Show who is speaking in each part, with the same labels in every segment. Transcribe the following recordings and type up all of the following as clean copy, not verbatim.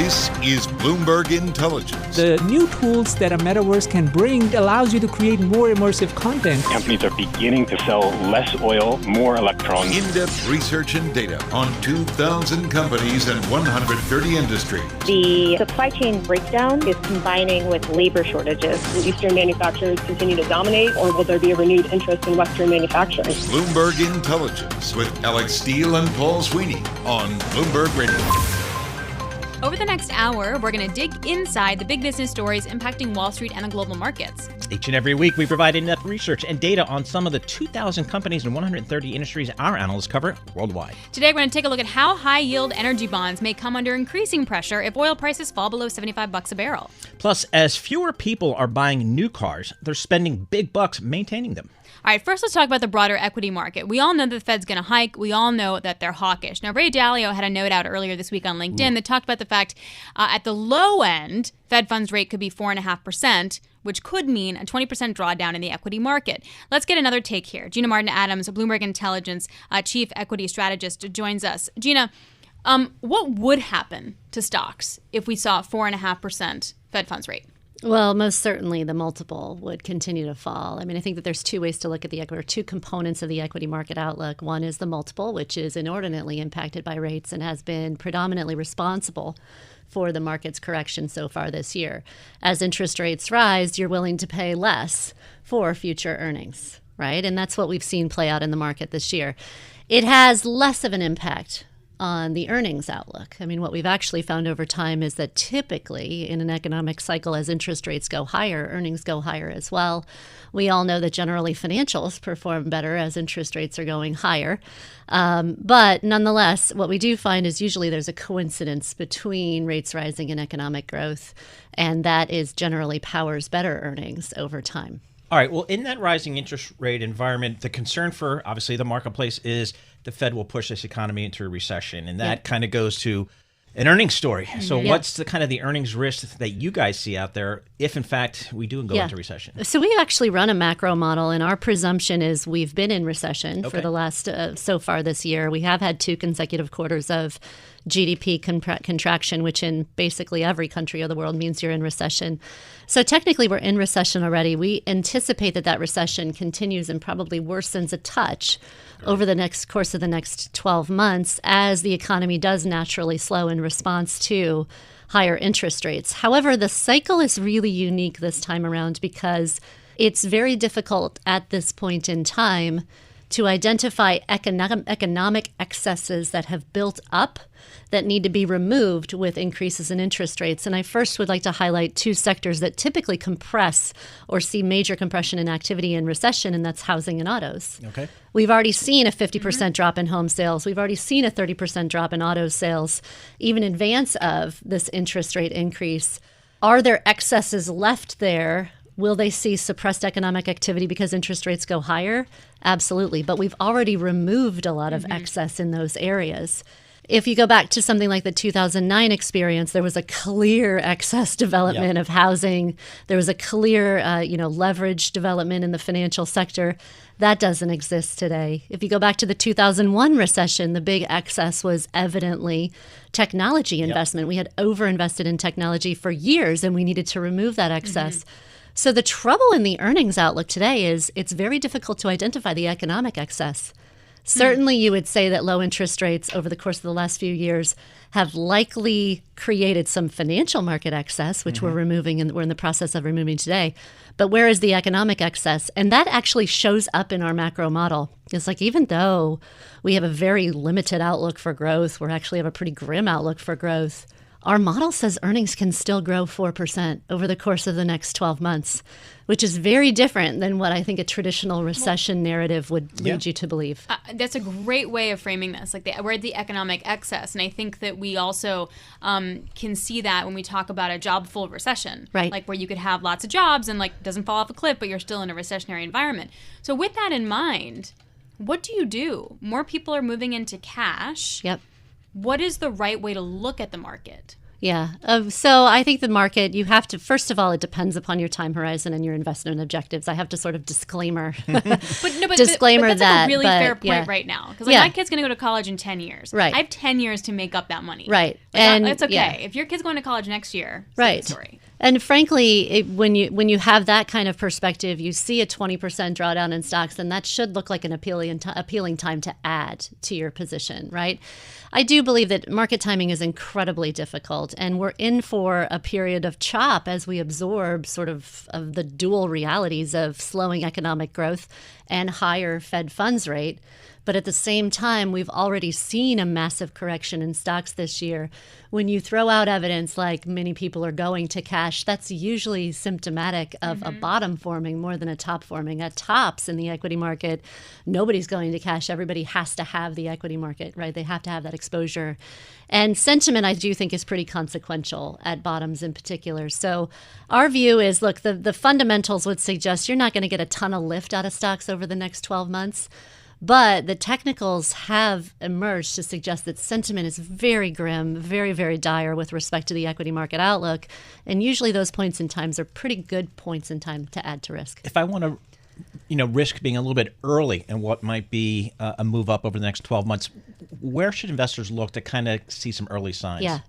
Speaker 1: This is Bloomberg Intelligence.
Speaker 2: The new tools that a metaverse can bring allows you to create more immersive content.
Speaker 3: Companies are beginning to sell less oil, more electrons.
Speaker 1: In-depth research and data on 2,000 companies and 130 industries.
Speaker 4: The supply chain breakdown is combining with labor shortages. Will Eastern manufacturers continue to dominate, or will there be a renewed interest in Western manufacturing?
Speaker 1: Bloomberg Intelligence with Alex Steele and Paul Sweeney on Bloomberg Radio.
Speaker 5: Over the next hour, we're going to dig inside the big business stories impacting Wall Street and the global markets.
Speaker 6: Each and every week, we provide in-depth research and data on some of the 2,000 companies and 130 industries our analysts cover worldwide.
Speaker 5: Today, we're going to take a look at how high-yield energy bonds may come under increasing pressure if oil prices fall below $75 a barrel.
Speaker 6: Plus, as fewer people are buying new cars, they're spending big bucks maintaining them.
Speaker 5: All right, first let's talk about the broader equity market. We all know that the Fed's going to hike. We all know that they're hawkish. Now, Ray Dalio had a note out earlier this week on LinkedIn that talked about the fact at the low end, Fed funds rate could be 4.5%, which could mean a 20% drawdown in the equity market. Let's get another take here. Gina Martin-Adams, Bloomberg Intelligence chief equity strategist, joins us. Gina, what would happen to stocks if we saw 4.5% Fed funds rate?
Speaker 7: Well, most certainly the multiple would continue to fall. I mean, I think that there's two ways to look at the equity, or two components of the equity market outlook. One is the multiple, which is inordinately impacted by rates and has been predominantly responsible for the market's correction so far this year. As interest rates rise, you're willing to pay less for future earnings, right? And that's what we've seen play out in the market this year. It has less of an impact on the earnings outlook. I mean, what we've actually found over time is that typically in an economic cycle, as interest rates go higher, earnings go higher as well. We all know that generally financials perform better as interest rates are going higher. But nonetheless, what we do find is usually there's a coincidence between rates rising and economic growth, and that is generally powers better earnings over time.
Speaker 6: All right, well, in that rising interest rate environment, the concern for, obviously, the marketplace is the Fed will push this economy into a recession, and that kind of goes to an earnings story. So what's the kind of the earnings risk that you guys see out there if, in fact, we do go into recession?
Speaker 7: So we actually run a macro model, and our presumption is we've been in recession for the last, so far this year. We have had 2 consecutive quarters of GDP contraction, which in basically every country of the world means you're in recession. So technically we're in recession already. We anticipate that recession continues and probably worsens a touch over the course of the next 12 months as the economy does naturally slow in response to higher interest rates. However, the cycle is really unique this time around because it's very difficult at this point in time to identify economic excesses that have built up that need to be removed with increases in interest rates. And I first would like to highlight 2 sectors that typically compress or see major compression in activity in recession, and that's housing and autos.
Speaker 6: Okay.
Speaker 7: We've already seen a 50% drop in home sales. We've already seen a 30% drop in auto sales, even in advance of this interest rate increase. Are there excesses left there? Will they see suppressed economic activity because interest rates go higher? Absolutely. But we've already removed a lot of excess in those areas. If you go back to something like the 2009 experience, there was a clear excess development of housing. There was a clear, leverage development in the financial sector. That doesn't exist today. If you go back to the 2001 recession, the big excess was evidently technology investment. We had overinvested in technology for years, and we needed to remove that excess. So the trouble in the earnings outlook today is it's very difficult to identify the economic excess. Certainly, you would say that low interest rates over the course of the last few years have likely created some financial market excess, which we're removing and we're in the process of removing today. But where is the economic excess? And that actually shows up in our macro model. It's like even though we have a very limited outlook for growth, we actually have a pretty grim outlook for growth. Our model says earnings can still grow 4% over the course of the next 12 months, which is very different than what I think a traditional recession narrative would lead you to believe.
Speaker 5: That's a great way of framing this. We're at the economic excess. And I think that we also can see that when we talk about a job-full recession.
Speaker 7: Right.
Speaker 5: Like where you could have lots of jobs and doesn't fall off a cliff, but you're still in a recessionary environment. So with that in mind, what do you do? More people are moving into cash.
Speaker 7: Yep.
Speaker 5: What is the right way to look at the market?
Speaker 7: Yeah. So I think the market, you have to, first of all, it depends upon your time horizon and your investment objectives. I have to sort of disclaimer
Speaker 5: But that's
Speaker 7: that.
Speaker 5: Like a really
Speaker 7: but,
Speaker 5: fair point right now. Because my kid's going to go to college in 10 years.
Speaker 7: Right.
Speaker 5: I have 10 years to make up that money.
Speaker 7: Right.
Speaker 5: And it's okay. If your kid's going to college next year, it's a
Speaker 7: right.
Speaker 5: good story.
Speaker 7: And frankly, when you have that kind of perspective, you see a 20% drawdown in stocks, then that should look like an appealing time to add to your position, right? I do believe that market timing is incredibly difficult, and we're in for a period of chop as we absorb sort of the dual realities of slowing economic growth and higher Fed funds rate. But at the same time, we've already seen a massive correction in stocks this year. When you throw out evidence like many people are going to cash, that's usually symptomatic of a bottom forming more than a top forming. At tops in the equity market, nobody's going to cash. Everybody has to have the equity market, right? They have to have that exposure. And sentiment, I do think, is pretty consequential at bottoms in particular. So our view is, look, the fundamentals would suggest you're not going to get a ton of lift out of stocks over the next 12 months. But the technicals have emerged to suggest that sentiment is very grim, very, very dire with respect to the equity market outlook. And usually those points in time are pretty good points in time to add to risk.
Speaker 6: If I want to, risk being a little bit early in what might be a move up over the next 12 months, where should investors look to kind of see some early signs?
Speaker 7: Yeah.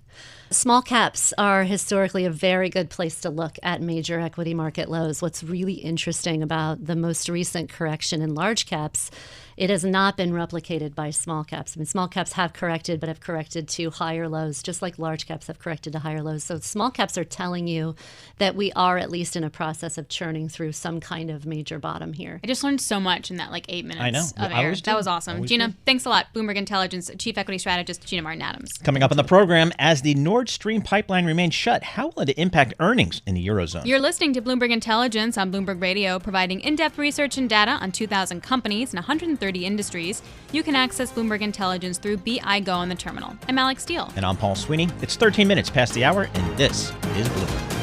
Speaker 7: Small caps are historically a very good place to look at major equity market lows. What's really interesting about the most recent correction in large caps, it has not been replicated by small caps. I mean, small caps have corrected, but have corrected to higher lows, just like large caps have corrected to higher lows. So small caps are telling you that we are at least in a process of churning through some kind of major bottom here.
Speaker 5: I just learned so much in that 8 minutes
Speaker 6: I know.
Speaker 5: of air. That was awesome. Gina, thanks a lot. Bloomberg Intelligence Chief Equity Strategist Gina Martin-Adams.
Speaker 6: Coming up on the program, as the Nord Stream pipeline remains shut, how will it impact earnings in the Eurozone?
Speaker 5: You're listening to Bloomberg Intelligence on Bloomberg Radio, providing in-depth research and data on 2,000 companies and 130 industries. You can access Bloomberg Intelligence through BI Go on the terminal. I'm Alex Steele.
Speaker 6: And I'm Paul Sweeney. It's 13 minutes past the hour, and this is Bloomberg.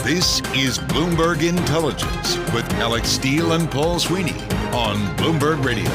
Speaker 1: This is Bloomberg Intelligence with Alex Steele and Paul Sweeney on Bloomberg Radio.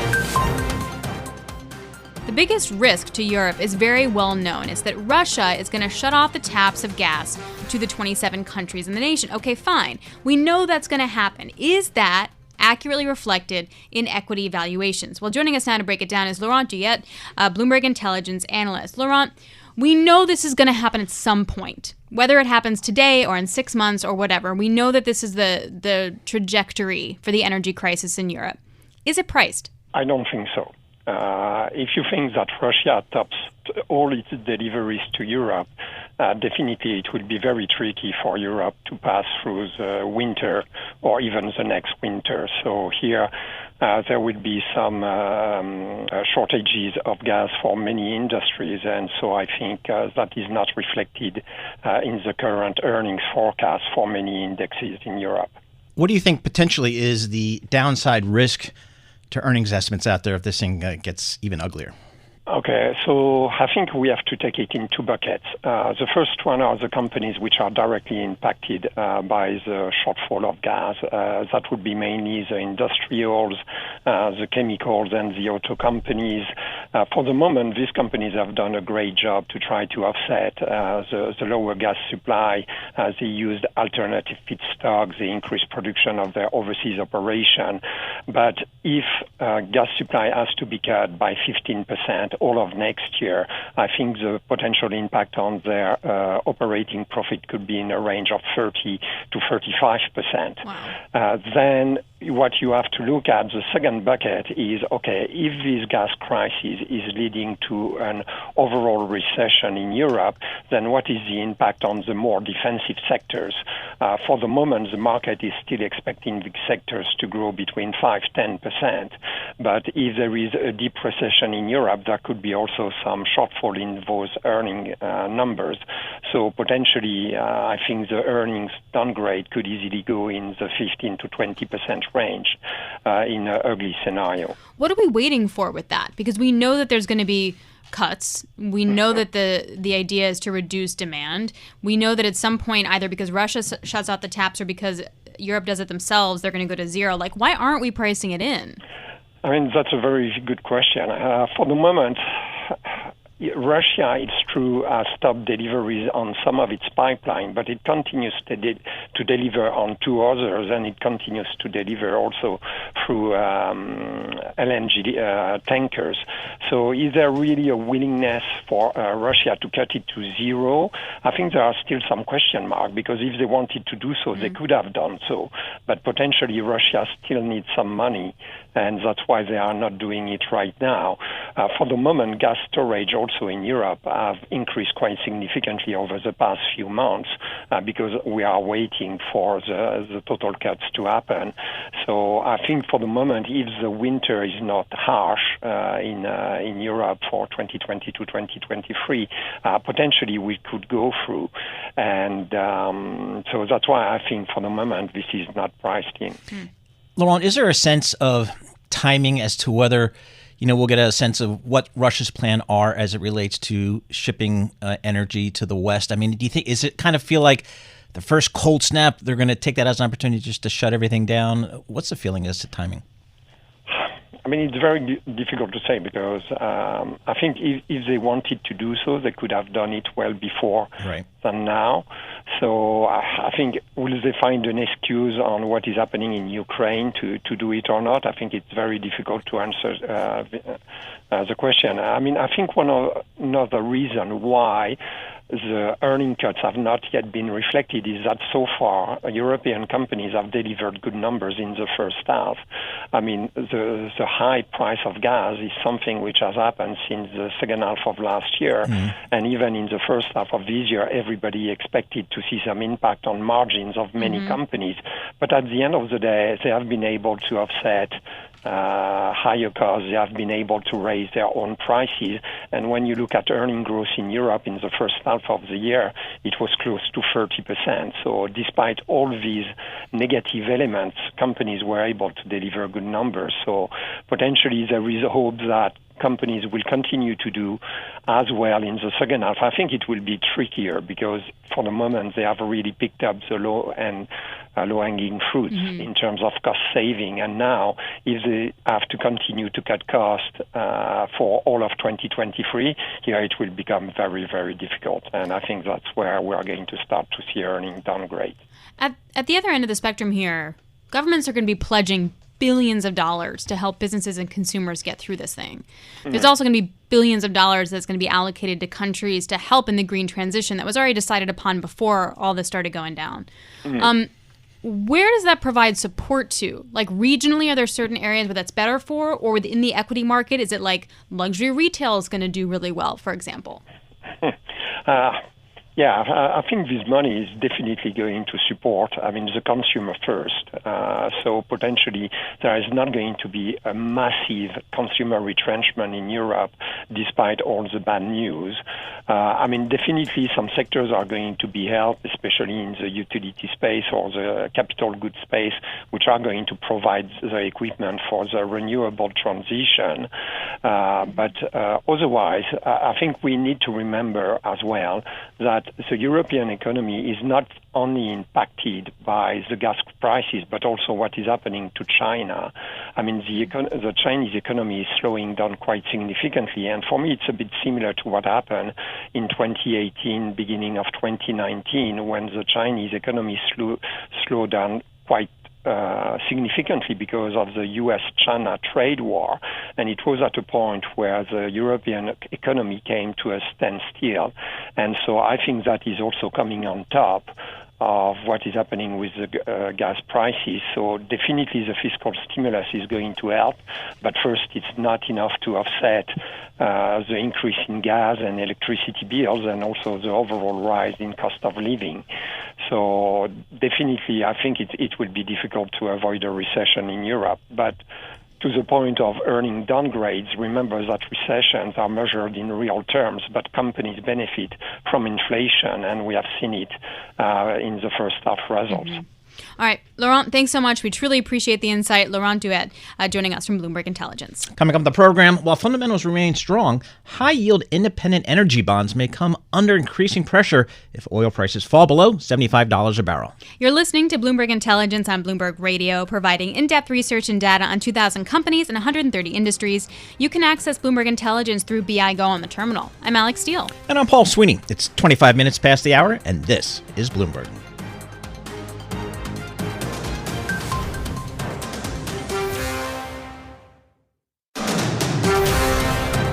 Speaker 5: The biggest risk to Europe is very well known. It's that Russia is going to shut off the taps of gas to the 27 countries in the nation. Okay, fine. We know that's going to happen. Is that accurately reflected in equity valuations? Well, joining us now to break it down is Laurent Douillet, Bloomberg Intelligence analyst. Laurent, we know this is going to happen at some point, whether it happens today or in 6 months or whatever. We know that this is the trajectory for the energy crisis in Europe. Is it priced?
Speaker 8: I don't think so. If you think that Russia stops all its deliveries to Europe, definitely it will be very tricky for Europe to pass through the winter or even the next winter. So here there will be some shortages of gas for many industries, and so I think that is not reflected in the current earnings forecast for many indexes in Europe.
Speaker 6: What do you think potentially is the downside risk to earnings estimates out there if this thing gets even uglier?
Speaker 8: Okay, so I think we have to take it in two buckets. The first one are the companies which are directly impacted by the shortfall of gas. That would be mainly the industrials, the chemicals, and the auto companies. For the moment, these companies have done a great job to try to offset the lower gas supply. They used alternative feedstocks, they increased production of their overseas operation. But if gas supply has to be cut by 15%, all of next year, I think the potential impact on their operating profit could be in a range of 30 to 35%. Wow. Then what you have to look at, the second bucket is, okay, if this gas crisis is leading to an overall recession in Europe, then what is the impact on the more defensive sectors? For the moment, the market is still expecting the sectors to grow between 5-10%. But if there is a deep recession in Europe, there could be also some shortfall in those earning numbers. So potentially, I think the earnings downgrade could easily go in the 15 to 20% range in an ugly scenario.
Speaker 5: What are we waiting for with that? Because we know that there's going to be cuts. We know that the idea is to reduce demand. We know that at some point, either because Russia shuts out the taps or because Europe does it themselves, they're going to go to zero. Like, why aren't we pricing it in?
Speaker 8: I mean, that's a very good question. For the moment, Russia, it's true, has stopped deliveries on some of its pipeline, but it continues to deliver on two others, and it continues to deliver also through LNG tankers. So is there really a willingness for Russia to cut it to zero? I think there are still some question marks, because if they wanted to do so, they could have done so. But potentially Russia still needs some money, and that's why they are not doing it right now. For the moment, gas storage also in Europe have increased quite significantly over the past few months because we are waiting for the total cuts to happen. So I think for the moment, if the winter is not harsh in Europe for 2022-2023, potentially we could go through. And so that's why I think for the moment this is not priced in.
Speaker 6: Laurent, is there a sense of timing as to whether, we'll get a sense of what Russia's plan are as it relates to shipping energy to the West? I mean, do you think, is it kind of feel like the first cold snap, they're going to take that as an opportunity just to shut everything down? What's the feeling as to timing?
Speaker 8: I mean, it's very difficult to say, because I think if they wanted to do so, they could have done it well before than now. So I think, will they find an excuse on what is happening in Ukraine to do it or not? I think it's very difficult to answer the question. I mean, I think another reason why the earning cuts have not yet been reflected is that so far European companies have delivered good numbers in the first half. I mean, the high price of gas is something which has happened since the second half of last year. And even in the first half of this year, everybody expected to see some impact on margins of many companies. But at the end of the day, they have been able to offset higher costs. They have been able to raise their own prices. And when you look at earning growth in Europe in the first half of the year, it was close to 30%. So despite all these negative elements, companies were able to deliver good numbers. So potentially there is a hope that companies will continue to do as well in the second half. I think it will be trickier, because for the moment they have really picked up the low-hanging fruits in terms of cost saving. And now, if they have to continue to cut costs for all of 2023, here it will become very, very difficult. And I think that's where we are going to start to see earning downgrade.
Speaker 5: At the other end of the spectrum here, governments are going to be pledging billions of dollars to help businesses and consumers get through this thing. There's also going to be billions of dollars that's going to be allocated to countries to help in the green transition that was already decided upon before all this started going down. Where does that provide support to? Like, regionally, are there certain areas where that's better for? Or within the equity market, is it like luxury retail is going to do really well, for example?
Speaker 8: Yeah, I think this money is definitely going to support, the consumer first. So potentially there is not going to be a massive consumer retrenchment in Europe despite all the bad news. Definitely some sectors are going to be helped, especially in the utility space or the capital goods space, which are going to provide the equipment for the renewable transition. But otherwise, I think we need to remember as well that the European economy is not only impacted by the gas prices, but also what is happening to China. The Chinese economy is slowing down quite significantly, and for me it's a bit similar to what happened in 2018, beginning of 2019, when the Chinese economy slowed down quite significantly because of the U.S.-China trade war. And it was at a point where the European economy came to a standstill. And so I think that is also coming on top of what is happening with the gas prices. So definitely the fiscal stimulus is going to help, but first it's not enough to offset the increase in gas and electricity bills and also the overall rise in cost of living. So definitely I think it will be difficult to avoid a recession in Europe. But to the point of earning downgrades, remember that recessions are measured in real terms, but companies benefit from inflation, and we have seen it in the first half results.
Speaker 5: All right. Laurent, thanks so much. We truly appreciate the insight. Laurent Douillet joining us from Bloomberg Intelligence.
Speaker 6: Coming up on the program, while fundamentals remain strong, high-yield independent energy bonds may come under increasing pressure if oil prices fall below $75 a barrel.
Speaker 5: You're listening to Bloomberg Intelligence on Bloomberg Radio, providing in-depth research and data on 2,000 companies and 130 industries. You can access Bloomberg Intelligence through BI Go on the terminal. I'm Alex Steele.
Speaker 6: And I'm Paul Sweeney. It's 25 minutes past the hour, and this is Bloomberg.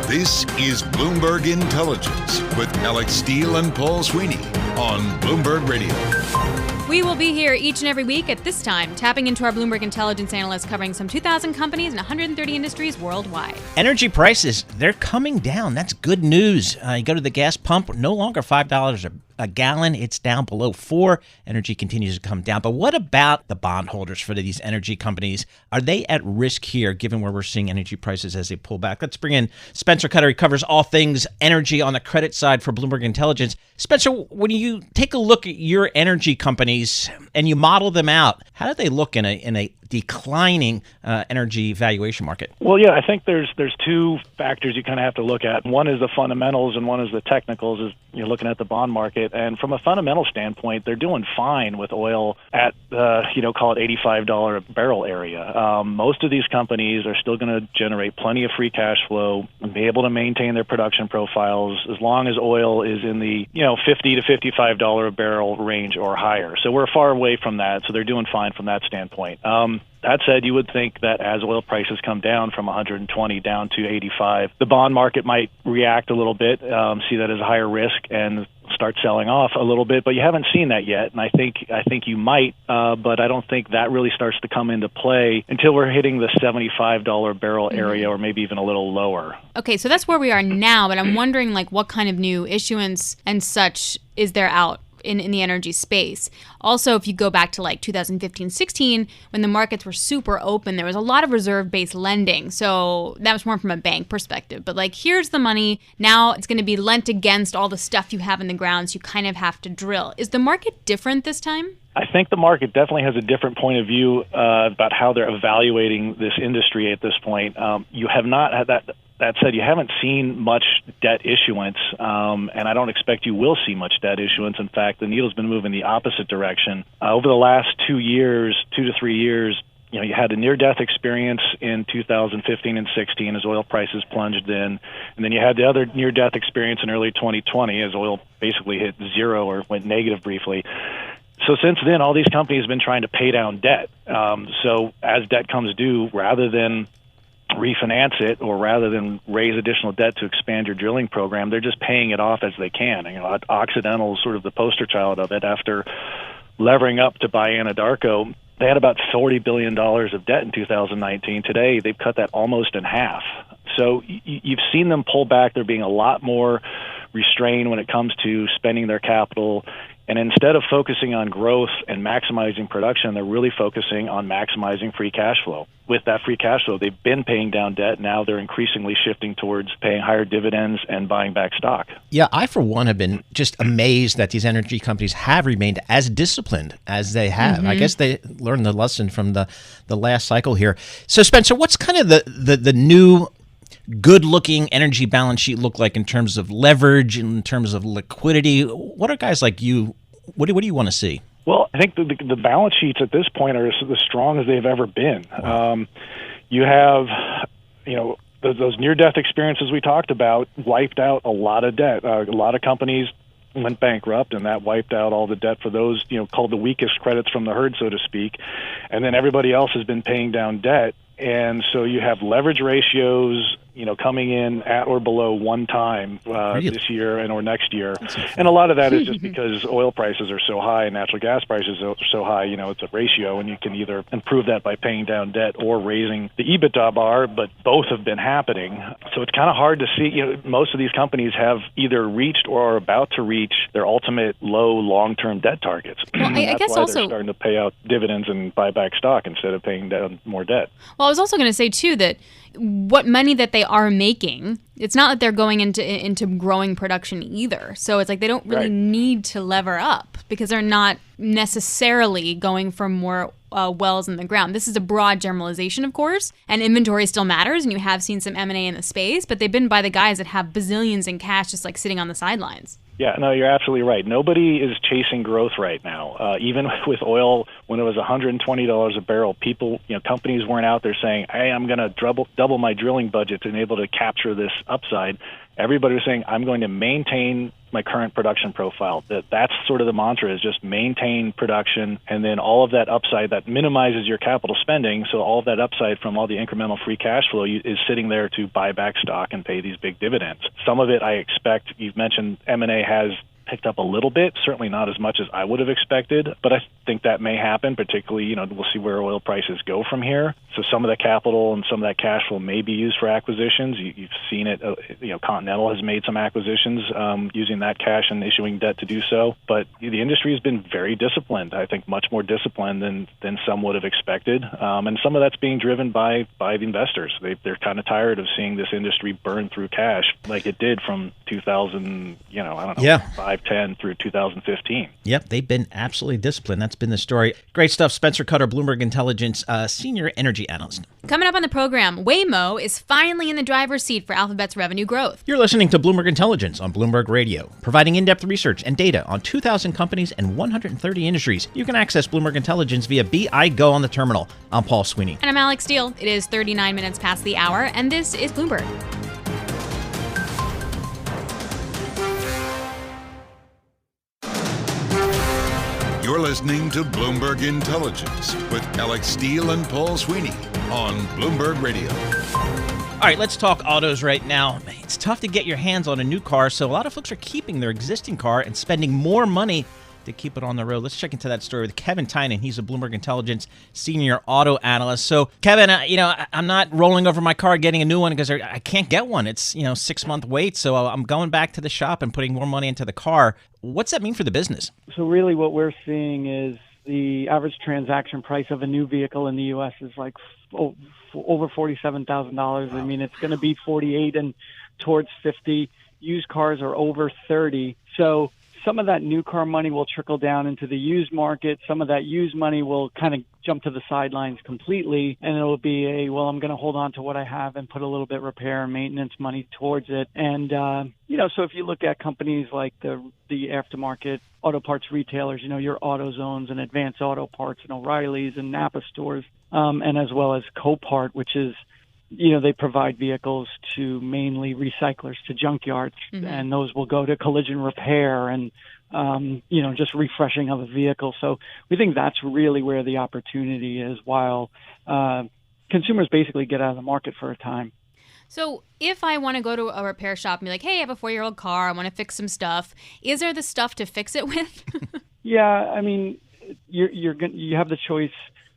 Speaker 1: This is Bloomberg Intelligence with Alex Steele and Paul Sweeney on Bloomberg Radio.
Speaker 5: We will be here each and every week at this time, tapping into our Bloomberg Intelligence analysts covering some 2,000 companies and 130 industries worldwide.
Speaker 6: Energy prices, they're coming down. That's good news. You go to the gas pump, no longer $5 a gallon. It's down below $4. Energy continues to come down. But what about the bondholders for these energy companies? Are they at risk here, given where we're seeing energy prices as they pull back? Let's bring in Spencer Cutter. He covers all things energy on the credit side for Bloomberg Intelligence. Spencer, when you take a look at your energy companies and you model them out, how do they look in a declining energy valuation market?
Speaker 9: Well, yeah, I think there's two factors you kind of have to look at. One is the fundamentals and one is the technicals, as you're looking at the bond market. And from a fundamental standpoint, they're doing fine with oil at, call it $85 a barrel area. Most of these companies are still going to generate plenty of free cash flow and be able to maintain their production profiles as long as oil is in the, $50 to $55 a barrel range or higher. So we're far away from that. So they're doing fine from that standpoint. That said, you would think that as oil prices come down from 120 down to 85, the bond market might react a little bit, see that as a higher risk, and start selling off a little bit. But you haven't seen that yet, and I think you might, but I don't think that really starts to come into play until we're hitting the $75 barrel area, or maybe even a little lower.
Speaker 5: Okay, so that's where we are now, but I'm wondering what kind of new issuance and such is there out in the energy space. Also, if you go back to 2015-16, when the markets were super open, there was a lot of reserve-based lending. So that was more from a bank perspective. But here's the money. Now it's going to be lent against all the stuff you have in the ground, so you kind of have to drill. Is the market different this time?
Speaker 9: I think the market definitely has a different point of view about how they're evaluating this industry at this point. You have not had that. That said, you haven't seen much debt issuance, and I don't expect you will see much debt issuance. In fact, the needle's been moving the opposite direction. Over the last 2 to 3 years, you had a near-death experience in 2015 and 16 as oil prices plunged in, and then you had the other near-death experience in early 2020 as oil basically hit zero or went negative briefly. So since then, all these companies have been trying to pay down debt. So as debt comes due, rather than refinance it or rather than raise additional debt to expand your drilling program, they're just paying it off as they can. Occidental is sort of the poster child of it. After levering up to buy Anadarko, they had about $40 billion of debt in 2019. Today, they've cut that almost in half. So you've seen them pull back. They're being a lot more restrained when it comes to spending their capital. And instead of focusing on growth and maximizing production, they're really focusing on maximizing free cash flow. With that free cash flow, they've been paying down debt. Now they're increasingly shifting towards paying higher dividends and buying back stock.
Speaker 6: Yeah, I, for one, have been just amazed that these energy companies have remained as disciplined as they have. Mm-hmm. I guess they learned the lesson from the last cycle here. So, Spencer, what's kind of the new good-looking energy balance sheet look like in terms of leverage, in terms of liquidity? What are guys like you, what do you want to see?
Speaker 9: Well, I think the balance sheets at this point are as strong as they've ever been. Wow. You have, those near-death experiences we talked about wiped out a lot of debt. A lot of companies went bankrupt, and that wiped out all the debt for those, called the weakest credits from the herd, so to speak. And then everybody else has been paying down debt. And so you have leverage ratios, coming in at or below 1 time this year and or next year. And a lot of that is just because oil prices are so high and natural gas prices are so high, it's a ratio, and you can either improve that by paying down debt or raising the EBITDA bar, but both have been happening. So it's kind of hard to see, most of these companies have either reached or are about to reach their ultimate low long-term debt targets.
Speaker 5: Well, I guess
Speaker 9: why
Speaker 5: also
Speaker 9: they're starting to pay out dividends and buy back stock instead of paying down more debt.
Speaker 5: Well, I was also going to say, too, that what money that they are making. It's not that they're going into growing production either. So it's like they don't really need to lever up because they're not necessarily going for more wells in the ground. This is a broad generalization, of course, and inventory still matters, and you have seen some M&A in the space, but they've been by the guys that have bazillions in cash just like sitting on the sidelines.
Speaker 9: Yeah, no, you're absolutely right. Nobody is chasing growth right now. Even with oil, when it was $120 a barrel, people, companies weren't out there saying, hey, I'm going to double my drilling budget to be able to capture this upside. Everybody was saying, I'm going to maintain my current production profile. That's sort of the mantra, is just maintain production, and then all of that upside that minimizes your capital spending. So all of that upside from all the incremental free cash flow is sitting there to buy back stock and pay these big dividends. Some of it, I expect, you've mentioned M&A has picked up a little bit, certainly not as much as I would have expected, but I think that may happen, particularly, we'll see where oil prices go from here. So some of the capital and some of that cash flow may be used for acquisitions. You've seen it, Continental has made some acquisitions using that cash and issuing debt to do so. But the industry has been very disciplined, I think much more disciplined than some would have expected. And some of that's being driven by the investors. They're kind of tired of seeing this industry burn through cash like it did from 2000, 5-10 through 2015.
Speaker 6: Yep, they've been absolutely disciplined. That's been the story. Great stuff. Spencer Cutter, Bloomberg Intelligence, senior energy analyst.
Speaker 5: Coming up on the program, Waymo is finally in the driver's seat for Alphabet's revenue growth.
Speaker 6: You're listening to Bloomberg Intelligence on Bloomberg Radio, providing in-depth research and data on 2,000 companies and 130 industries. You can access Bloomberg Intelligence via BI Go on the terminal. I'm Paul Sweeney.
Speaker 5: And I'm Alex Steele. It is 39 minutes past the hour, and this is Bloomberg.
Speaker 1: You're listening to Bloomberg Intelligence with Alex Steele and Paul Sweeney on Bloomberg Radio.
Speaker 6: All right, let's talk autos right now. It's tough to get your hands on a new car, so a lot of folks are keeping their existing car and spending more money to keep it on the road. Let's check into that story with Kevin Tynan. He's a Bloomberg Intelligence senior auto analyst. So, Kevin, I'm not rolling over my car getting a new one because I can't get one. It's 6-month wait, so I'm going back to the shop and putting more money into the car. What's that mean for the business?
Speaker 10: So really what we're seeing is the average transaction price of a new vehicle in the U.S. is like over $47,000. Wow. I mean, it's going to be 48 and towards 50. Used cars are over 30. So some of that new car money will trickle down into the used market. Some of that used money will kind of jump to the sidelines completely, and it'll be I'm going to hold on to what I have and put a little bit repair and maintenance money towards it. And, so if you look at companies like the aftermarket auto parts retailers, your AutoZones and Advanced Auto Parts and O'Reilly's and Napa stores, and as well as Copart, which is, they provide vehicles to mainly recyclers, to junkyards, and those will go to collision repair and, just refreshing of a vehicle. So we think that's really where the opportunity is while consumers basically get out of the market for a time.
Speaker 5: So if I want to go to a repair shop and be like, hey, I have a 4-year-old car, I want to fix some stuff, is there the stuff to fix it with?
Speaker 10: Yeah, I mean, you have the choice.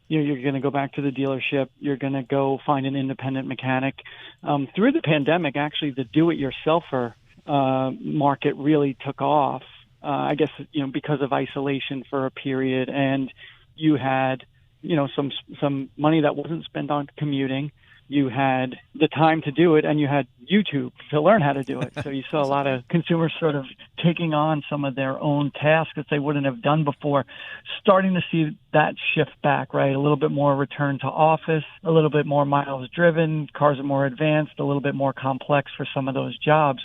Speaker 10: You're going to go back to the dealership. You're going to go find an independent mechanic. Through the pandemic, actually, the do-it-yourselfer market really took off. I guess because of isolation for a period, and you had some money that wasn't spent on commuting. You had the time to do it, and you had YouTube to learn how to do it. So you saw a lot of consumers sort of taking on some of their own tasks that they wouldn't have done before, starting to see that shift back, right? A little bit more return to office, a little bit more miles driven, cars are more advanced, a little bit more complex for some of those jobs.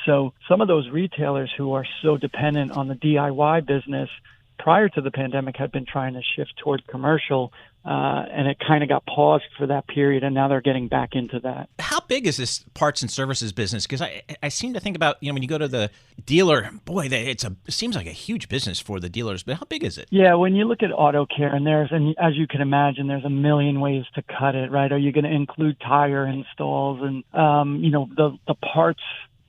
Speaker 10: So some of those retailers who are so dependent on the DIY business prior to the pandemic had been trying to shift toward commercial, and it kind of got paused for that period, and now they're getting back into that.
Speaker 6: How big is this parts and services business? Because I seem to think about, when you go to the dealer, boy, it seems like a huge business for the dealers, but how big is it?
Speaker 10: Yeah, when you look at auto care, and as you can imagine, there's a million ways to cut it, right? Are you going to include tire installs and, the parts,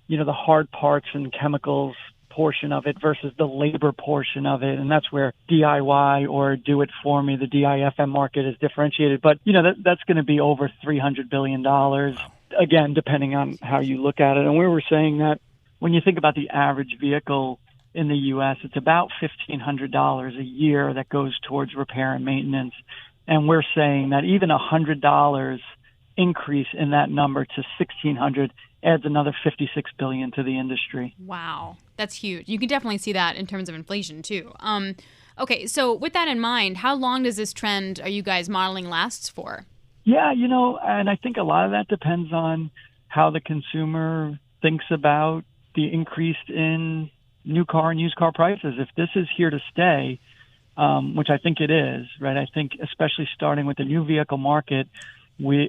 Speaker 10: the hard parts and chemicals portion of it versus the labor portion of it, and that's where DIY or do it for me, the DIFM market is differentiated. But that's going to be over $300 billion, again, depending on how you look at it. And we were saying that when you think about the average vehicle in the U.S., it's about $1,500 a year that goes towards repair and maintenance. And we're saying that even $100 increase in that number to 1,600 adds another $56 billion to the industry.
Speaker 5: Wow, that's huge. You can definitely see that in terms of inflation too. Okay, so with that in mind, how long does this trend are you guys modeling lasts for?
Speaker 10: Yeah, and I think a lot of that depends on how the consumer thinks about the increase in new car and used car prices. If this is here to stay, which I think it is, right? I think especially starting with the new vehicle market,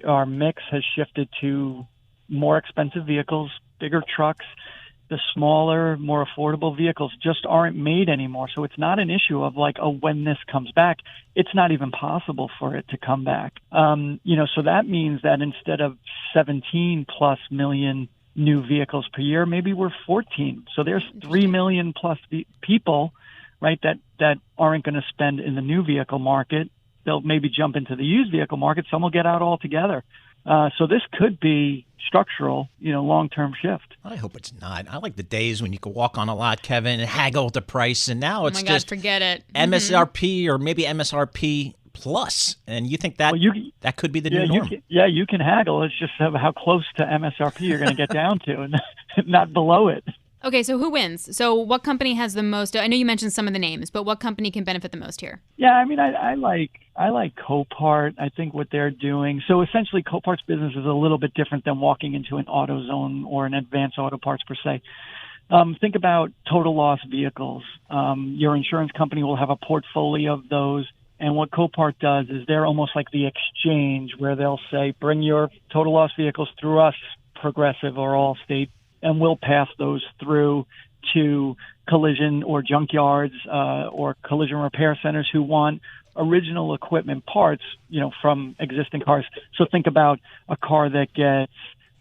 Speaker 10: our mix has shifted to more expensive vehicles, bigger trucks. The smaller, more affordable vehicles just aren't made anymore. So it's not an issue of like, when this comes back, it's not even possible for it to come back. So that means that instead of 17 plus million new vehicles per year, maybe we're 14. So there's 3 million plus people, right, that aren't going to spend in the new vehicle market. They'll maybe jump into the used vehicle market. Some will get out altogether. So this could be structural, long-term shift.
Speaker 6: I hope it's not. I like the days when you could walk on a lot, Kevin, and haggle the price, and now it's just
Speaker 5: forget it.
Speaker 6: MSRP or maybe MSRP plus, and you think that that could be the new norm?
Speaker 10: You can haggle. It's just how close to MSRP you're going to get down to, and not below it.
Speaker 5: Okay, so who wins? So what company has the most? I know you mentioned some of the names, but what company can benefit the most here?
Speaker 10: Yeah, I mean, I like Copart. I think what they're doing. So essentially, Copart's business is a little bit different than walking into an AutoZone or an Advanced Auto Parts per se. Think about total loss vehicles. Your insurance company will have a portfolio of those. And what Copart does is they're almost like the exchange where they'll say, bring your total loss vehicles through us, Progressive or Allstate, and we'll pass those through to collision or junkyards or collision repair centers who want original equipment parts, from existing cars. So think about a car that gets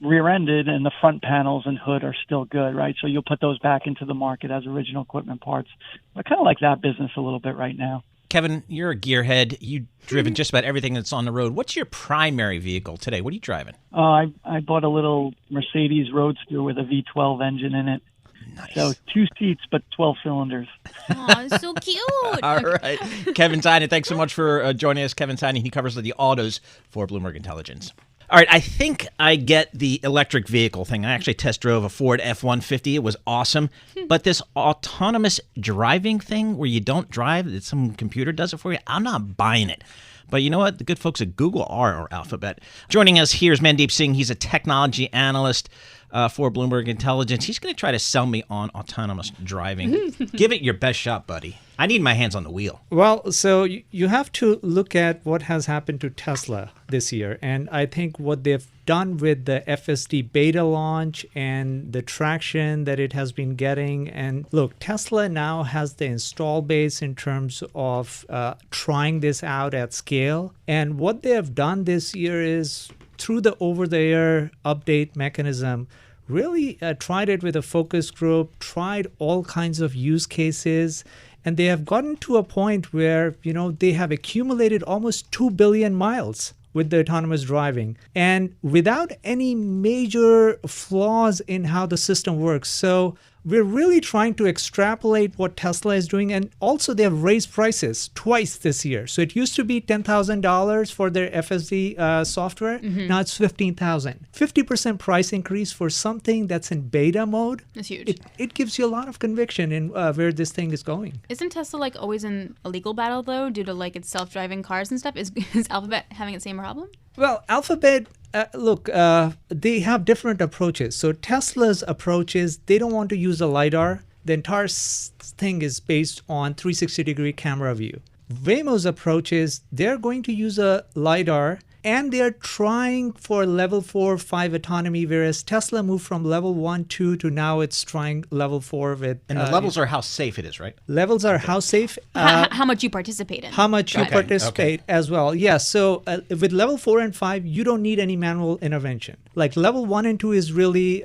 Speaker 10: rear-ended and the front panels and hood are still good, right? So you'll put those back into the market as original equipment parts. I kind of like that business a little bit right now.
Speaker 6: Kevin, you're a gearhead. You've driven just about everything that's on the road. What's your primary vehicle today? What are you driving?
Speaker 10: I bought a little Mercedes Roadster with a V12 engine in it.
Speaker 6: Nice.
Speaker 10: So 2 seats, but 12 cylinders.
Speaker 5: Oh, so cute.
Speaker 6: All right. Kevin Tynan, thanks so much for joining us. Kevin Tynan, he covers the autos for Bloomberg Intelligence. All right, I think I get the electric vehicle thing. I actually test drove a Ford F-150. It was awesome. But this autonomous driving thing where you don't drive, that some computer does it for you, I'm not buying it. But you know what? The good folks at Google are, or Alphabet. Joining us here is Mandeep Singh. He's a technology analyst for Bloomberg Intelligence. He's going to try to sell me on autonomous driving. Give it your best shot, buddy. I need my hands on the wheel.
Speaker 2: Well, so you have to look at what has happened to Tesla this year. And I think what they've done with the FSD beta launch and the traction that it has been getting. And look, Tesla now has the install base in terms of trying this out at scale. And what they have done this year is through the over-the-air update mechanism, really tried it with a focus group, tried all kinds of use cases, and they have gotten to a point where, they have accumulated almost 2 billion miles with the autonomous driving and without any major flaws in how the system works. So we're really trying to extrapolate what Tesla is doing. And also they have raised prices twice this year. So it used to be $10,000 for their FSD software. Mm-hmm. Now it's $15,000. 50% price increase for something that's in beta mode.
Speaker 5: That's huge.
Speaker 2: It gives you a lot of conviction in where this thing is going.
Speaker 5: Isn't Tesla always in a legal battle though, due to its self-driving cars and stuff? Is Alphabet having the same problem?
Speaker 2: Well, Alphabet, they have different approaches. So Tesla's approach is they don't want to use a LiDAR. The entire thing is based on 360-degree camera view. Waymo's approach is they're going to use a LiDAR and they're trying for level 4, 5 autonomy, whereas Tesla moved from level 1, 2 to now it's trying level 4 with...
Speaker 6: And the levels are how safe it is, right?
Speaker 2: Levels are how safe...
Speaker 5: how much you participate in.
Speaker 2: How much you participate as well. Yeah, so with level 4 and 5, you don't need any manual intervention. Like level 1 and 2 is really,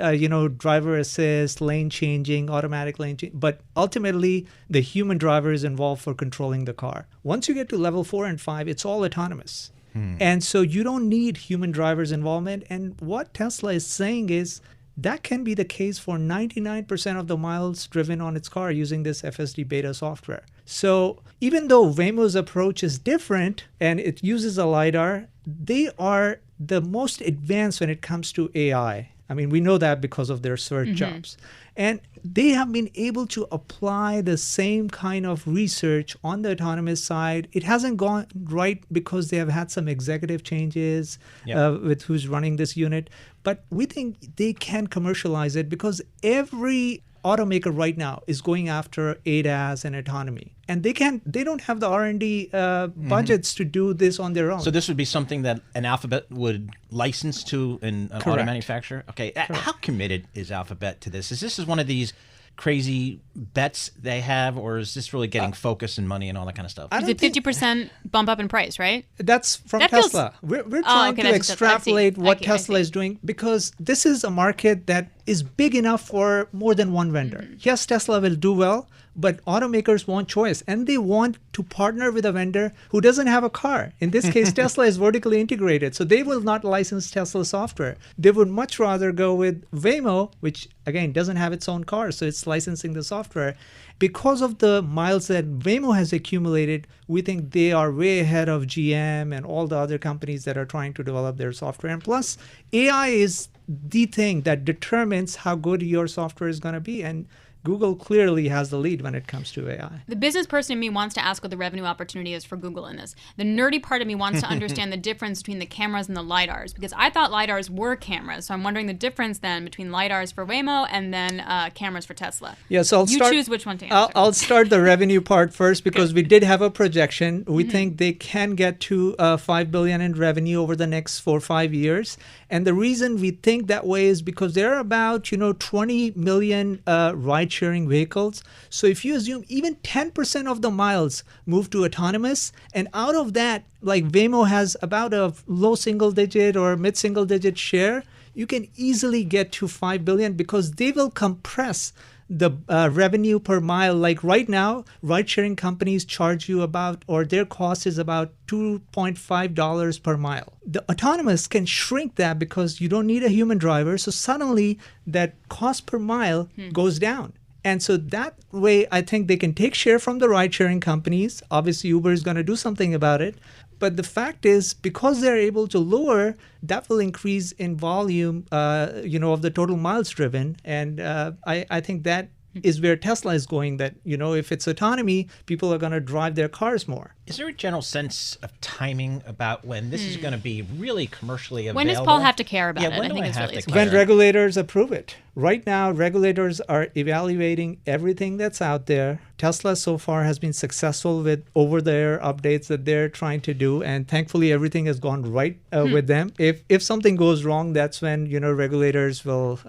Speaker 2: driver assist, lane changing, automatic lane change. But ultimately, the human driver is involved for controlling the car. Once you get to level 4 and 5, it's all autonomous. And so you don't need human drivers' involvement. And what Tesla is saying is that can be the case for 99% of the miles driven on its car using this FSD beta software. So even though Waymo's approach is different and it uses a LiDAR, they are the most advanced when it comes to AI. I mean, we know that because of their search jobs. And they have been able to apply the same kind of research on the autonomous side. It hasn't gone right because they have had some executive changes with who's running this unit. But we think they can commercialize it because every automaker right now is going after ADAS and autonomy. And they don't have the R&D budgets to do this on their own.
Speaker 6: So this would be something that an Alphabet would license to an auto manufacturer? Okay. Correct. How committed is Alphabet to this? Is this one of these crazy bets they have, or is this really getting focus and money and all that kind of stuff?
Speaker 5: It's a 50% bump up in price, right?
Speaker 2: That's from Tesla. We're trying to extrapolate what Tesla is doing because this is a market that is big enough for more than one vendor. Yes, Tesla will do well, but automakers want choice and they want to partner with a vendor who doesn't have a car. In this case, Tesla is vertically integrated, so they will not license Tesla software. They would much rather go with Waymo, which again doesn't have its own car, so it's licensing the software. Because of the miles that Waymo has accumulated, we think they are way ahead of GM and all the other companies that are trying to develop their software. And plus, AI is the thing that determines how good your software is going to be. And Google clearly has the lead when it comes to AI.
Speaker 5: The business person in me wants to ask what the revenue opportunity is for Google in this. The nerdy part of me wants to understand the difference between the cameras and the LiDARs, because I thought LiDARs were cameras. So I'm wondering the difference then between LiDARs for Waymo and then cameras for Tesla.
Speaker 2: Yeah, so
Speaker 5: you choose which one to answer.
Speaker 2: I'll start the revenue part first because we did have a projection. We think they can get to $5 billion in revenue over the next 4 or 5 years. And the reason we think that way is because there are about 20 million ride-sharing vehicles. So if you assume even 10% of the miles move to autonomous, and out of that, like Waymo has about a low single-digit or mid-single-digit share, you can easily get to $5 billion because they will compress the revenue per mile. Like right now, ride-sharing companies charge you about, or their cost is about $2.5 per mile. The autonomous can shrink that because you don't need a human driver. So suddenly that cost per mile goes down. And so that way, I think they can take share from the ride-sharing companies. Obviously, Uber is going to do something about it. But the fact is, because they're able to lower, that will increase in volume, of the total miles driven. And I think that is where Tesla is going, that, if it's autonomy, people are going to drive their cars more.
Speaker 6: Is there a general sense of timing about when this is going to be really commercially available?
Speaker 5: When does Paul have to care about it?
Speaker 6: When do I have to care?
Speaker 2: When regulators approve it. Right now, regulators are evaluating everything that's out there. Tesla so far has been successful with over-the-air updates that they're trying to do, and thankfully everything has gone right with them. If something goes wrong, that's when regulators will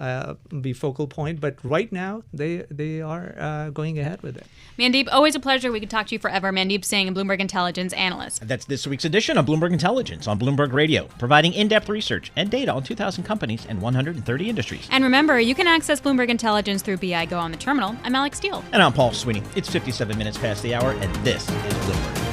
Speaker 2: be focal point. But right now, they are going ahead with it.
Speaker 5: Mandeep, always a pleasure. We could talk to you forever. Mandeep Singh, Bloomberg Intelligence analyst.
Speaker 6: That's this week's edition of Bloomberg Intelligence on Bloomberg Radio, providing in-depth research and data on 2,000 companies and 130 industries.
Speaker 5: And remember, you can access Bloomberg Intelligence through BI Go on the terminal. I'm Alex Steele.
Speaker 6: And I'm Paul Sweeney. It's 57 minutes past the hour, and this is Bloomberg.